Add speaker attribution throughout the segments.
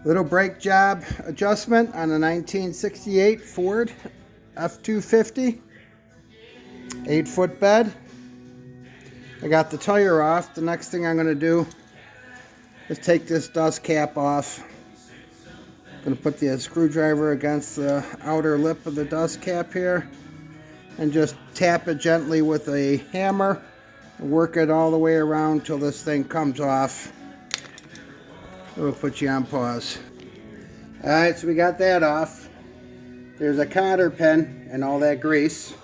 Speaker 1: Little brake job adjustment on a 1968 Ford f-250, 8-foot bed. I got the tire off. The next thing I'm going to do is take this dust cap off. I'm going to put the screwdriver against the outer lip of the dust cap here and just tap it gently with a hammer and work it all the way around till this thing comes off. We'll put you on pause. Alright, so we got that off. There's a cotter pin and all that grease.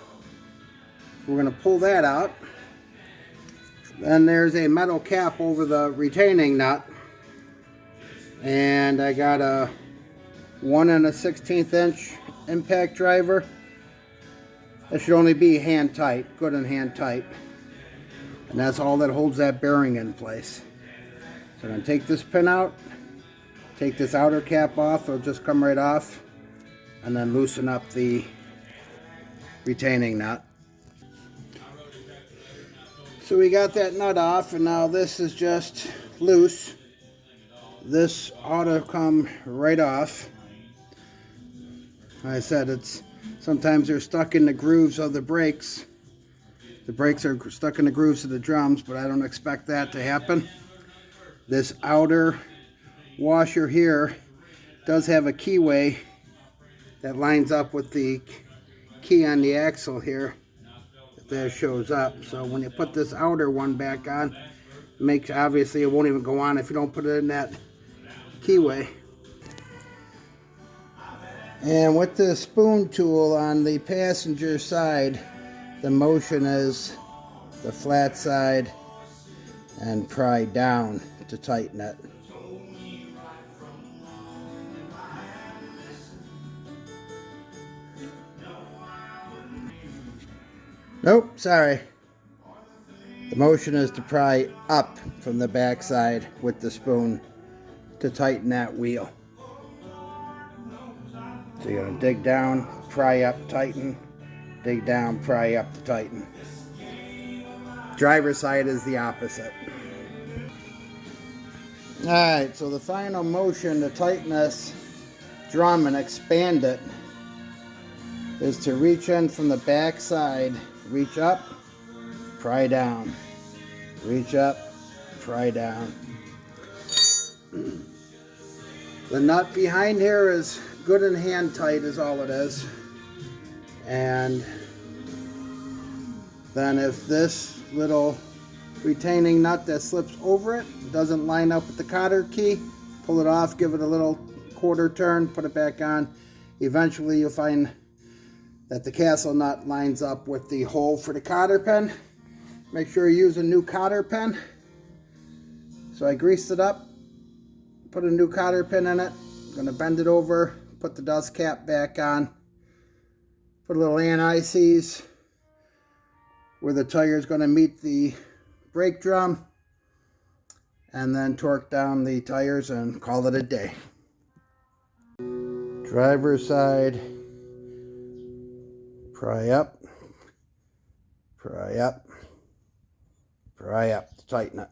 Speaker 1: We're going to pull that out. Then there's a metal cap over the retaining nut. And I got a 1 1/16 inch impact driver. It should only be hand tight, good and hand tight. And that's all that holds that bearing in place. So I'm going to take this pin out, take this outer cap off, it'll just come right off, and then loosen up the retaining nut. So we got that nut off, and now this is just loose. This ought to come right off. Like I said, sometimes they're stuck in the grooves of the brakes. The brakes are stuck in the grooves of the drums, but I don't expect that to happen. This outer washer here does have a keyway that lines up with the key on the axle here, if that shows up. So when you put this outer one back on, obviously it won't even go on if you don't put it in that keyway. And with the spoon tool on the passenger side, the motion is the flat side and pry down to tighten it. Nope, sorry. The motion is to pry up from the back side with the spoon to tighten that wheel. So you're going to dig down, pry up, tighten, dig down, pry up to tighten. Driver's side is the opposite. Alright, so the final motion to tighten this drum and expand it is to reach in from the back side, reach up, pry down, reach up, pry down. The nut behind here is good and hand tight is all it is. And then if this little retaining nut that slips over it doesn't line up with the cotter key, pull it off, give it a little quarter turn, put it back on. Eventually you'll find that the castle nut lines up with the hole for the cotter pin. Make sure you use a new cotter pin. So I greased it up, put a new cotter pin in it. I'm going to bend it over, put the dust cap back on, put a little anti-seize where the tire is going to meet the brake drum, and then torque down the tires and call it a day. Driver's side, pry up, pry up, pry up to tighten it.